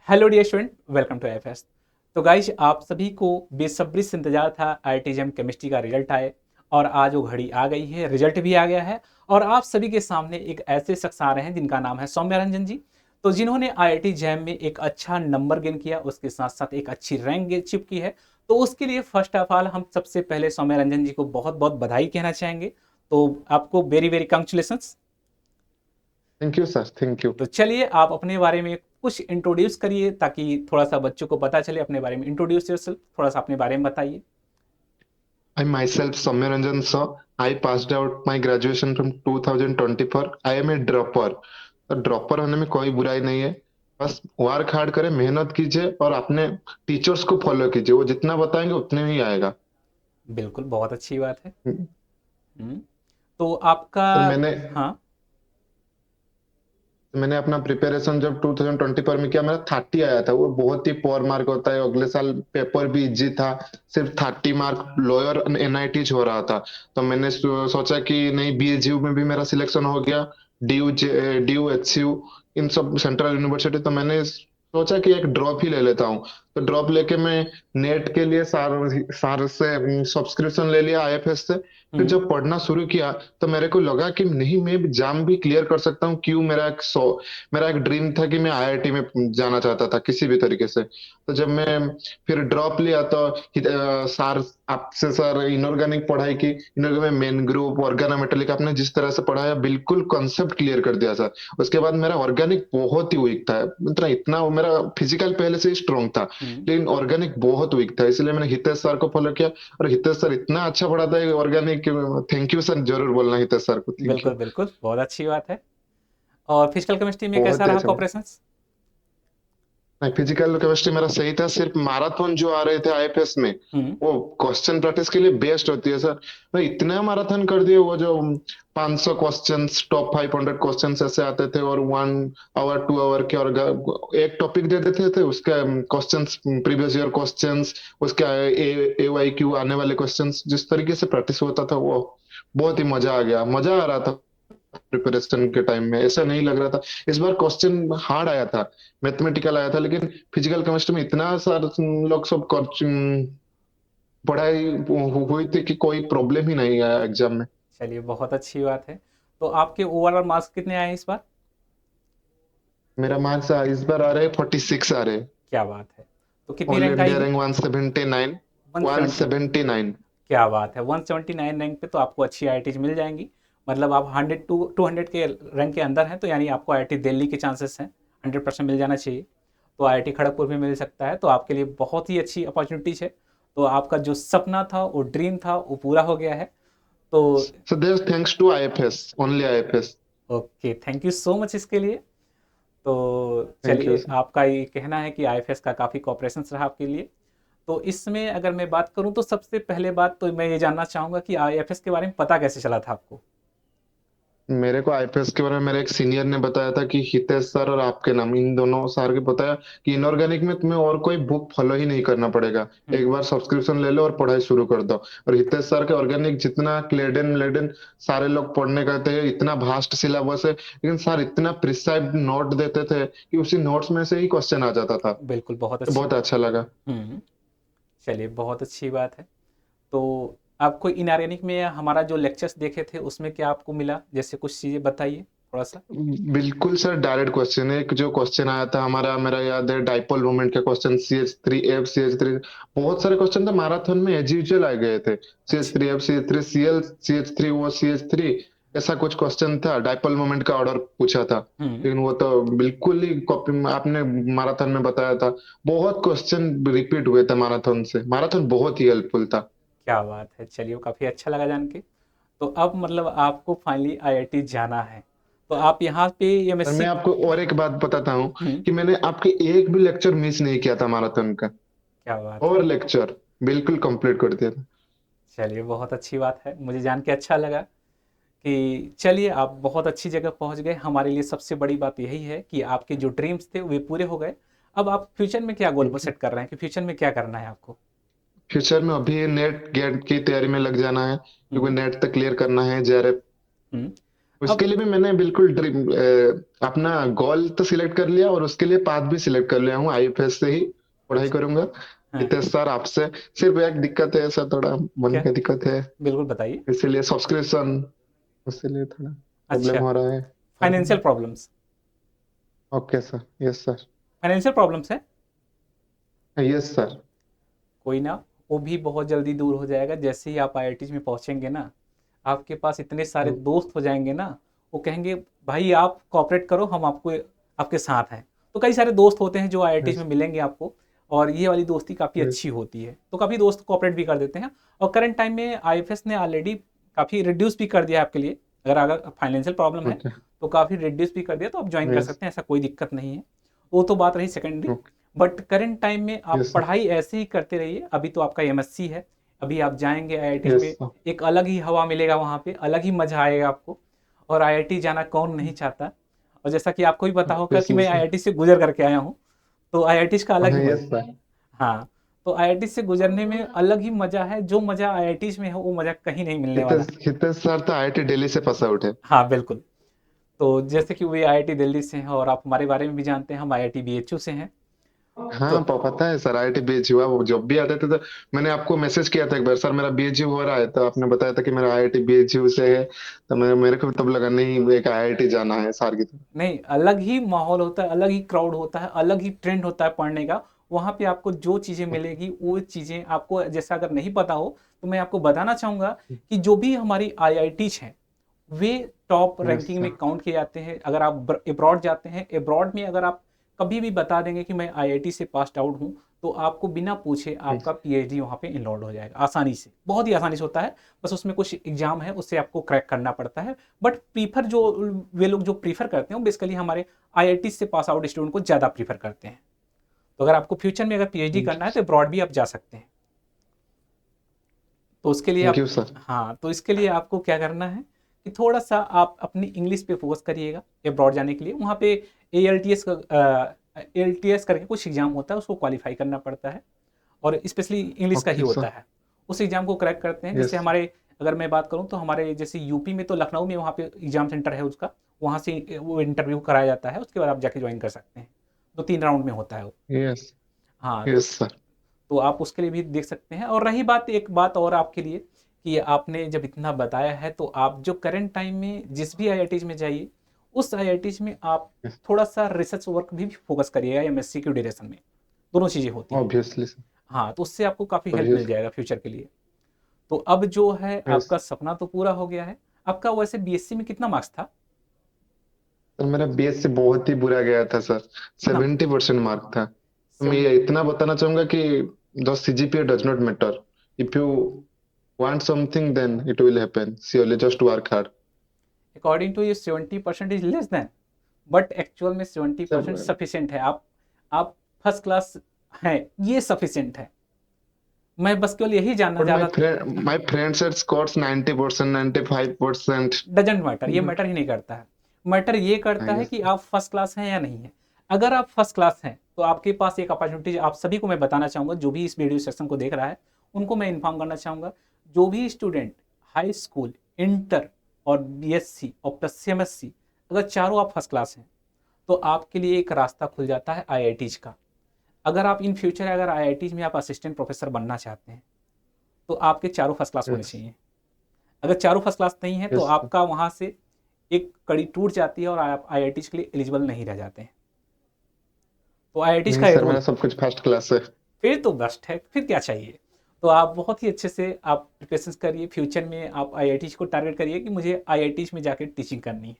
Hello dear student, welcome to IFS. तो guys, आप सभी को बेसब्री से इंतजार था आईआईटी केमिस्ट्री का रिजल्ट आए। और आज वो घड़ी आ गई है, रिजल्ट भी आ गया है। और आप सभी के सामने एक ऐसे शख्स आ रहे हैं जिनका नाम है सौम्य रंजन जी। तो जिन्होंने आईआईटी जैम में एक अच्छा नंबर गेन किया, उसके साथ साथ एक अच्छी रैंक अचीव की है। तो उसके लिए फर्स्ट ऑफ ऑल हम सबसे पहले सौम्य रंजन जी को बहुत बहुत बधाई कहना चाहेंगे। तो आपको very very congratulation. Thank you sir, thank you. तो चलिए, आप अपने बारे में कुछ इंट्रोड्यूस करिए ताकि थोड़ा सा बच्चों को पता चले अपने बारे में। इंट्रोड्यूस योरसेल्फ, थोड़ा सा अपने बारे में बताइए। I myself, Soumya Ranjan Saw. I passed out my graduation from 2024. I am a dropper. तो ड्रॉपर होने में कोई बुराई नहीं है। बस वर्क हार्ड करें, मेहनत कीजिए और अपने टीचर्स को फॉलो कीजिए। वो जितना बताएंगे उतने ही आएगा। बिल्कुल, बहुत अच्छी बात है। हम्म, तो आपका। सर मैंने हाँ। मैंने अपना प्रिपरेशन जब 2024 में किया, मेरा 30 आया था। वो बहुत ही पुअर मार्क होता है। अगले साल पेपर भी इजी था। सिर्फ 30 मार्क लोअर एनआईटी हो रहा था। तो मैंने सोचा कि नहीं, बीएचयू में भी मेरा सिलेक्शन हो गया। डी डी एचयू, इन सब सेंट्रल यूनिवर्सिटी। तो मैंने सोचा कि एक ड्रॉप ही ले लेता हूँ। तो ड्रॉप लेके मैं नेट के लिए सार सार से सब्सक्रिप्शन ले लिया, आईएफएस से। फिर हम्म। जब पढ़ना शुरू किया तो मेरे को लगा कि नहीं, मैं एग्जाम भी क्लियर कर सकता हूँ। क्यों, मेरा एक ड्रीम था कि मैं आईआईटी में जाना चाहता था किसी भी तरीके से। तो जब मैं फिर ड्रॉप लिया तो सर, आपसे सर इनऑर्गेनिक पढ़ाई की। इनऑर्गेनिक में मेन ग्रुप ऑर्गेनोमेटेलिक आपने जिस तरह से पढ़ाया, बिल्कुल कॉन्सेप्ट क्लियर कर दिया सर। उसके बाद मेरा ऑर्गेनिक बहुत ही वीक था। मतलब इतना मेरा फिजिकल पहले से ही स्ट्रांग था, हम्म। लेकिन ऑर्गेनिक बहुत वीक था। इसलिए मैंने हितेश सर को फॉलो किया। और हितेश सर इतना अच्छा पढ़ाता है ऑर्गेनिक। थैंक यू सर, जरूर बोलना हितेश सर को थैंक बिल्कुल यू। बिल्कुल, बहुत अच्छी बात है। और फिजिकल केमिस्ट्री में कैसा बहुत ही रहा अच्छा। कॉपरेशंस? नहीं, फिजिकल केमिस्ट्री मेरा सही था। सिर्फ मैराथन जो आ रहे थे आईएफएस में, हम्म। वो क्वेश्चन प्रैक्टिस के लिए बेस्ट होती है सर। मैं इतने मैराथन कर दिए। वो जो 500 क्वेश्चंस, टॉप 500 क्वेश्चंस ऐसे आते थे, और 1 आवर 2 आवर के, और एक टॉपिक दे देते थे, उसके क्वेश्चंस, प्रीवियस ईयर क्वेश्चंस, उसके एवाईक्यू आने वाले क्वेश्चंस, जिस तरीके से प्रैक्टिस होता था वो बहुत ही मजा आ गया। मजा आ रहा था प्रिपरेशन के टाइम में। ऐसा नहीं लग रहा था। इस बार क्वेश्चन हार्ड आया था, मैथमेटिकल आया था, लेकिन फिजिकल केमिस्ट्री में इतना सारा लोग सब पढ़ाई हुई थी कि कोई प्रॉब्लम ही नहीं आया एग्जाम में। चलिए, बहुत अच्छी बात है। तो आपके ओवरऑल मार्क्स कितने आए इस बार? मेरा मार्क्स इस बार आ रहे हैं 46 आ रहे हैं। क्या बात है। तो कितनी ऑल रैंक इंडिया आएगी? रैंक 179। 170। 179। क्या बात है, 179 रैंक पे तो आपको अच्छी आईआईटी मिल जाएंगी। मतलब आप 100 टू 200 के रैंक के अंदर हैं, तो यानी आपको आईआईटी दिल्ली के चांसेस हैं। 100% मिल जाना चाहिए। तो आईआईटी खड़गपुर भी मिल सकता है, तो आपके लिए बहुत ही अच्छी अपॉर्चुनिटीज है। तो आपका जो सपना था, वो ड्रीम था, वो पूरा हो गया है। तो so there thanks to IFS, only IFS. Okay, thank you so much इसके लिए। तो थैंक यू चलिए, आपका ये कहना है कि आईएफएस का काफ़ी कॉपरेशन रहा आपके लिए। तो इसमें अगर मैं बात करूं, तो सबसे पहले बात तो मैं ये जानना चाहूंगा कि आईएफएस के बारे में पता कैसे चला था आपको? मेरे को आईपीएस के बारे में मेरे एक सीनियर ने बताया था कि हितेश सर और आपके नाम, इन दोनों सर के बताया कि इनऑर्गेनिक में तुम्हें और कोई बुक फॉलो ही नहीं करना पड़ेगा। हम्म। एक बार सब्सक्रिप्शन ले लो और पढ़ाई शुरू कर दो। और हितेश सर के ऑर्गेनिक जितना क्लेडन लेडन सारे लोग पढ़ने कहते हैं, इतना भास्ट सिलेबस है, लेकिन सर इतना प्रिसाइज नोट देते थे कि उसी नोट्स में से ही क्वेश्चन आ जाता था। बिल्कुल, बहुत तो अच्छी बहुत बात। अच्छा लगा। हम्म। चलिए, बहुत अच्छी बात है। तो आपको इनऑर्गेनिक में हमारा जो लेक्चर्स देखे थे, उसमें क्या आपको मिला? जैसे कुछ चीज़ें बताइए थोड़ा सा। बिल्कुल सर, डायरेक्ट क्वेश्चन है। एक जो क्वेश्चन आया था हमारा, मेरा याद है, डाइपोल मोमेंट का क्वेश्चन, CH3F CH3। बहुत सारे क्वेश्चन तो मैराथन में एज यूजुअल आ गए थे। सी एच अच्छा। Three F C H three C L CH3O CH3, ऐसा कुछ क्वेश्चन था। डाइपोल मोमेंट का ऑर्डर पूछा था, हम्म। लेकिन वो तो बिल्कुल ही कॉपी में आपने मैराथन में बताया था। बहुत क्वेश्चन रिपीट हुए थे मैराथन से। मैराथन बहुत ही हेल्पफुल था। क्या बात है, चलिए काफ़ी अच्छा लगा जान के। तो अब मतलब आपको फाइनली आईआईटी जाना है। तो आप यहाँ पे और मैं एमएससी। आपको और एक बात बताता हूँ हम्म। कि मैंने आपके एक भी लेक्चर मिस नहीं किया था मैराथन का। क्या बात है। और लेक्चर बिल्कुल कंप्लीट कर दिया था। चलिए, बहुत अच्छी बात है, मुझे जान के अच्छा लगा कि चलिए आप बहुत अच्छी जगह पहुंच गए। हमारे लिए सबसे बड़ी बात यही है कि आपके जो ड्रीम्स थे वे पूरे हो गए। अब आप फ्यूचर में क्या गोल थैंक यू। सेट कर रहे हैं कि फ्यूचर में क्या करना है आपको? फ्यूचर में अभी नेट गेट की तैयारी में लग जाना है, क्योंकि हम्म। नेट तक क्लियर करना है, जेआरएफ। हम्म। उसके अब लिए भी मैंने बिल्कुल अपना गोल तो सिलेक्ट कर लिया और उसके लिए पाथ भी सिलेक्ट कर लिया हूँ। आईएफएस से ही पढ़ाई अच्छा। करूंगा। हाँ। हितेश सर, आपसे सिर्फ एक दिक्कत है सर, थोड़ा मनी क्या? का दिक्कत है, बिल्कुल बताइए। इसीलिए सब्सक्रिप्शन, उसके लिए थोड़ा प्रॉब्लम अच्छा, हो रहा है। Financial problems. Okay sir, yes sir, financial problems है। Yes sir. कोई ना, वो भी बहुत जल्दी दूर हो जाएगा। जैसे ही आप आईआईटीज में पहुंचेंगे ना, आपके पास इतने सारे दोस्त हो जाएंगे ना, वो कहेंगे भाई आप कोऑपरेट करो, हम आपको आपके साथ हैं। तो कई सारे दोस्त होते हैं जो आईआईटीज में यस, मिलेंगे आपको, और ये वाली दोस्ती काफ़ी यस। अच्छी होती है, तो काफ़ी दोस्त कोऑपरेट भी कर देते हैं। और करंट टाइम में आईएफएस ने ऑलरेडी काफ़ी रिड्यूस भी कर दिया है आपके लिए। अगर अगर फाइनेंशियल प्रॉब्लम है ओके। तो काफ़ी रिड्यूस भी कर दिया, तो आप ज्वाइन कर यस। सकते हैं, ऐसा कोई दिक्कत नहीं है। वो तो बात रही secondary. Okay. But current time में आप यस सर, पढ़ाई ऐसे ही करते रहिए। अभी तो आपका एमएससी है, अभी आप जाएंगे आईआईटी यस में, सर। एक अलग ही हवा मिलेगा वहाँ पे, अलग ही मजा आएगा आपको। और आईआईटी जाना कौन नहीं चाहता। और जैसा कि आपको भी पता होगा कि ऑब्वियसली मैं सर। आईआईटी से गुजर करके आया हूँ, तो आईआईटी का अलग ही हाँ, मजा। Yes sir. हाँ, तो आईआईटी से गुजरने में अलग ही मजा है। जो मजा आईआईटी में है वो मजा कहीं नहीं मिलने वाला। हितेश हितेश सर तो आईआईटी दिल्ली से पास आउट है। हाँ बिल्कुल। तो जैसे कि वे आईआईटी दिल्ली से हैं, और आप हमारे बारे में भी जानते हैं, हम आईआईटी बीएचयू से हैं। हाँ, तो पता है सर, आईआईटी बीएचयू हुआ, वो जब भी आते थे तो मैंने आपको मैसेज किया था एक बार, सर मेरा बीएचयू हो रहा है, तो आपने बताया था कि मेरा आईआईटी बीएचयू से है। तो मेरे को भी तब लगा नहीं, एक आईआईटी जाना है सर की तरफ। नहीं, अलग ही माहौल होता है, अलग ही क्राउड होता है, अलग ही ट्रेंड होता है पढ़ने का। वहाँ पे आपको जो चीज़ें मिलेगी वो चीज़ें आपको, जैसा अगर नहीं पता हो तो मैं आपको बताना चाहूँगा कि जो भी हमारी आईआईटीज हैं वे टॉप यस रैंकिंग में सर। काउंट किए जाते हैं। अगर आप अब्रॉड जाते हैं, अब्रॉड में अगर आप कभी भी बता देंगे कि मैं आईआईटी से पास आउट हूँ, तो आपको बिना पूछे आपका पीएचडी वहाँ पे इनरोल्ड हो जाएगा आसानी से, बहुत ही आसानी से होता है। बस उसमें कुछ एग्जाम है, उससे आपको क्रैक करना पड़ता है। बट प्रीफर जो वे लोग जो प्रीफर करते हैं वो बेसिकली हमारे आईआईटी से पास आउट स्टूडेंट को ज़्यादा प्रीफर करते हैं। तो अगर आपको फ्यूचर में अगर पीएचडी करना है तो अब्रॉड भी आप जा सकते हैं। तो उसके लिए थैंक आप, यू सर। हाँ, तो इसके लिए आपको क्या करना है कि थोड़ा सा आप अपनी इंग्लिश पे फोकस करिएगा अब्रॉड जाने के लिए। वहाँ पे एएलटीएस का एएलटीएस करके कुछ एग्जाम होता है, उसको क्वालिफाई करना पड़ता है, और स्पेशली इंग्लिश का ही ओके होता सर। है। उस एग्जाम को क्रैक करते हैं। जैसे यस। हमारे, अगर मैं बात करूँ तो हमारे जैसे यूपी में तो लखनऊ में वहाँ पे एग्जाम सेंटर है उसका, वहाँ से वो इंटरव्यू कराया जाता है, उसके बाद आप जाके ज्वाइन कर सकते हैं। 2-3 राउंड में होता है वो। यस। हाँ, यस सर। तो आप उसके लिए भी देख सकते हैं। और रही बात, एक बात और आपके लिए, कि आपने जब इतना बताया है तो आप जो करंट टाइम में जिस भी आईआईटीज में जाइए, उस आईआईटीज में आप थोड़ा सा रिसर्च वर्क भी फोकस करिएगा एमएससी की ड्यूरेशन में। दोनों चीज़ें होती हैं। Obviously sir. हाँ, तो उससे आपको काफ़ी हेल्प मिल ऑब्वियस। जाएगा फ्यूचर के लिए। तो अब जो है यस आपका सपना तो पूरा हो गया है। आपका वैसे बीएससी में कितना मार्क्स था? सर, मेरा बीएससी बहुत ही बुरा गया था सर। कितना? 70% मार्क था। तो मैं 7? ये इतना बताना चाहूंगा कि the CGPA does not matter. If you want something, then it will happen. Surely, just work hard. According to ये 70% is less than, but actual में 70% सब सफिशिएंट है। आप फर्स्ट क्लास हैं, ये सफिशिएंट है। मैं बस केवल यही जानना but चाहता था। my friends had scores 90%, 95%. Doesn't matter, ये मैटर ही नहीं करता है। मैटर ये करता है Yes, कि आप फर्स्ट क्लास हैं या नहीं है। अगर आप फर्स्ट क्लास हैं तो आपके पास एक अपॉर्चुनिटी, आप सभी को मैं बताना चाहूँगा, जो भी इस वीडियो सेक्शन को देख रहा है उनको मैं इन्फॉर्म करना चाहूँगा। जो भी स्टूडेंट हाई स्कूल, इंटर और बीएससी और प्लस एमएससी, अगर चारों आप फर्स्ट क्लास हैं तो आपके लिए एक रास्ता खुल जाता है आईआईटीज का। अगर आप इन फ्यूचर अगर आईआईटीज में आप असिस्टेंट प्रोफेसर बनना चाहते हैं तो आपके चारों फर्स्ट क्लास होने yes, चाहिए। अगर चारों फर्स्ट क्लास नहीं है तो yes. आपका वहाँ से एक कड़ी टूट जाती है और आप आईआईटीज के लिए एलिजिबल नहीं रह जाते हैं। तो आईआईटीज नहीं का ये सर, रूल, मेरा सब कुछ फर्स्ट क्लास है। फिर तो बेस्ट है, फिर क्या चाहिए। तो आप बहुत ही अच्छे से आप प्रिपरेशन करिए। फ्यूचर में आप आईआईटीज को टारगेट करिए कि मुझे आईआईटीज में जाकर टीचिंग करनी है,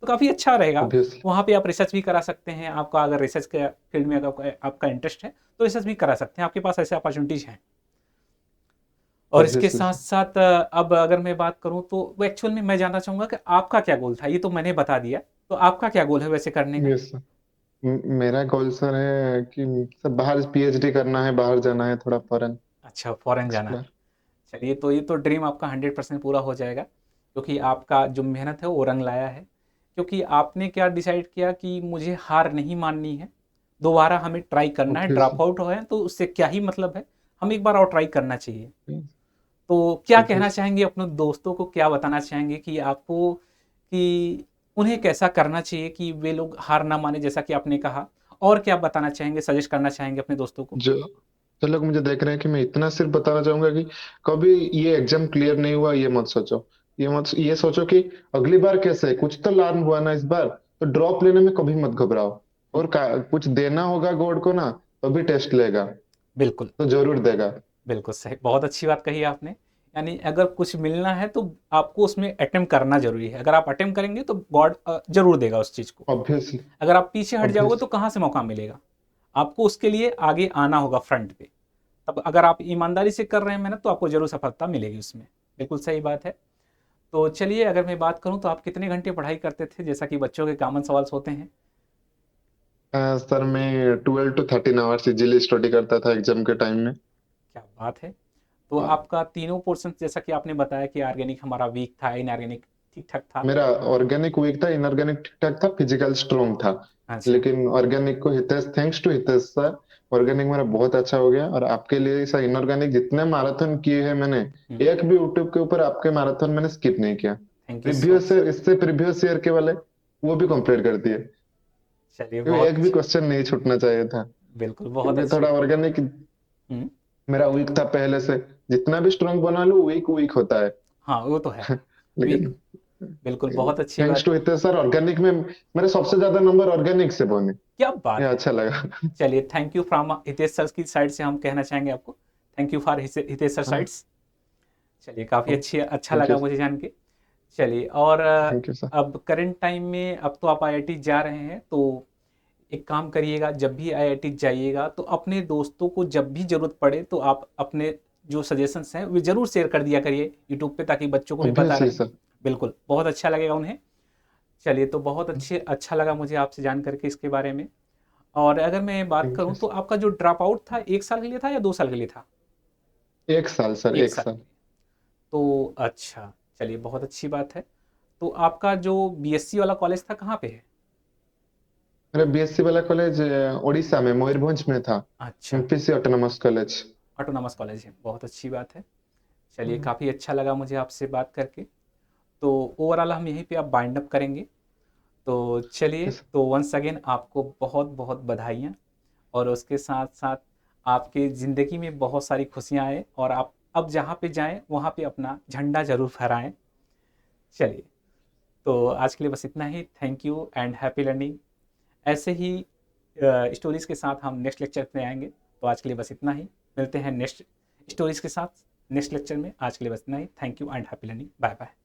तो काफ़ी अच्छा रहेगा। ऑब्वियसली। वहाँ पे आप रिसर्च भी करा सकते हैं। आपका अगर रिसर्च के फील्ड में अगर आपका इंटरेस्ट है तो रिसर्च भी करा सकते हैं, आपके पास ऐसे अपॉर्चुनिटीज़ हैं। और इसके ऑब्वियसली साथ सर। साथ अब अगर मैं बात करूँ तो वो एक्चुअल में मैं जानना चाहूँगा कि आपका क्या गोल था। ये तो मैंने बता दिया, तो आपका क्या गोल है वैसे करने का? Yes sir. मेरा गोल सर है कि सर बाहर पीएचडी करना है, बाहर जाना है, थोड़ा फॉरेन अच्छा, फॉरेन जाना है। एक्सप्लोर। चलिए, तो ये तो ड्रीम आपका 100% पूरा हो जाएगा, क्योंकि आपका जो मेहनत है वो रंग लाया है। क्योंकि आपने क्या डिसाइड किया कि मुझे हार नहीं माननी है, दोबारा हमें ट्राई करना है। Drop obviously. आउट हो है तो उससे क्या ही मतलब है, हम एक बार और ट्राई करना चाहिए। तो क्या कहना ऑब्वियसली। चाहेंगे अपने दोस्तों को, क्या बताना चाहेंगे कि आपको कि उन्हें कैसा करना चाहिए कि वे लोग हार ना माने, जैसा कि आपने कहा। और क्या बताना चाहेंगे, सजेस्ट करना चाहेंगे अपने दोस्तों को? जो जो लोग मुझे देख रहे हैं कि मैं इतना सिर्फ बताना चाहूंगा कि कभी ये एग्जाम क्लियर नहीं हुआ ये मत सोचो। ये सोचो कि अगली बार कैसे, कुछ तो लर्न हुआ ना इस बार, तो ड्रॉप लेने में कभी मत घबराओ। और कुछ देना होगा गॉड को ना, तो भी टेस्ट लेगा, बिल्कुल, तो जरूर देगा। बिल्कुल सही, बहुत अच्छी बात कही आपने। यानी अगर कुछ मिलना है तो आपको उसमें अटेम्प्ट करना ज़रूरी है। अगर आप अटेम्प्ट करेंगे तो गॉड ज़रूर देगा उस चीज़ को। ऑब्वियसली। अगर आप पीछे हट जाओगे ऑब्वियस। तो कहाँ से मौका मिलेगा? आपको उसके लिए आगे आना होगा फ्रंट पे। तब अगर आप ईमानदारी से कर रहे हैं मेहनत, तो आपको ज़रूर सफलता मिलेगी उसमें। बिल्कुल सही बात है। तो चलिए, अगर मैं बात करूँ तो आप कितने घंटे पढ़ाई करते थे? जैसा कि बच्चों के कॉमन सवाल होते हैं। सर मैं 12 to 13 आवर्स इजीली स्टडी करता था एग्जाम के टाइम में। क्या बात है! तो आपका तीनों पोर्शन, जैसा कि आपने बताया कि ऑर्गेनिक हमारा वीक था, इनऑर्गेनिक ठीक-ठाक था। मेरा ऑर्गेनिक वीक था, इनऑर्गेनिक ठीक ठाक था, फिजिकल स्ट्रॉन्ग था। अच्छा। लेकिन ऑर्गेनिक को Hitesh, thanks to Hitesh sir, organic मेरा बहुत अच्छा हो गया। और आपके लिए सर, इनऑर्गेनिक जितने मैराथन किए हैं मैंने, हुँ, एक भी यूट्यूब के ऊपर आपके मैराथन मैंने स्किप नहीं किया। Thank you so previous much. Year, इससे प्रीवियस ईयर के वाले वो भी कंप्लीट कर दिए, चलिए, क्योंकि बहुत एक भी अच्छी। क्वेश्चन नहीं छूटना चाहिए था। बिल्कुल, बहुत क्योंकि अच्छी। थोड़ा ऑर्गेनिक हुँ, मेरा वीक था पहले से। जितना भी स्ट्रांग बना लूं, वीक वीक होता है। हाँ, वो तो है। वीक। लेकिन बिल्कुल, बहुत अच्छी थैंक्स बात टू है। हितेश सर, ऑर्गेनिक में मेरे सबसे ज्यादा नंबर ऑर्गेनिक से बने। क्या ये बात है! अच्छा लगा। चलिए, thank you from Hitesh sir की साइड से हम कहना चाहेंगे आपको। Thank you for Hitesh sir हाँ। साइड्स। चलिए, काफ़ी अच्छी अच्छा थैंक यू। लगा मुझे जान के। चलिए, और थैंक यू सर। अब करंट टाइम में अब तो आप आईआईटी जा रहे हैं, तो एक काम करिएगा, जब भी आईआईटी जाइएगा तो अपने दोस्तों को जब भी ज़रूरत पड़े तो आप अपने जो सजेशंस हैं वे ज़रूर शेयर कर दिया करिए यूट्यूब पे, ताकि बच्चों को भी पता ऑब्वियसली रहे। सर। बिल्कुल, बहुत अच्छा लगेगा उन्हें। चलिए, तो बहुत अच्छा लगा मुझे आपसे जान करके इसके बारे में। और अगर मैं बात थैंक करूँ यू। तो आपका जो ड्रॉप आउट था 1 साल के लिए था या 2 साल के लिए था? 1 साल सर, 1 एक साल के साल। लिए। तो अच्छा, चलिए, बहुत अच्छी बात है। तो आपका जो बीएससी वाला कॉलेज था कहाँ पे है? मेरा बीएससी वाला कॉलेज उड़ीसा में, मयूरभंज में था। अच्छा, MPC autonomous college. Autonomous college है, बहुत अच्छी बात है। चलिए, काफ़ी अच्छा लगा मुझे आपसे बात करके। तो ओवरऑल हम यहीं पे अब बाइंड अप करेंगे। तो चलिए, तो वंस अगेन आपको बहुत-बहुत बधाइयाँ, और उसके साथ-साथ आपकी ज़िंदगी में बहुत सारी खुशियाँ आए, और आप अब जहाँ पे जाएँ वहाँ पे अपना झंडा ज़रूर फहराएँ। चलिए, तो आज के लिए बस इतना ही। Thank you and happy learning. ऐसे ही स्टोरीज़ के साथ हम नेक्स्ट लेक्चर में आएँगे। तो आज के लिए बस इतना ही। मिलते हैं नेक्स्ट स्टोरीज़ के साथ नेक्स्ट लेक्चर में। आज के लिए बस इतना ही। Thank you and happy learning. Bye bye.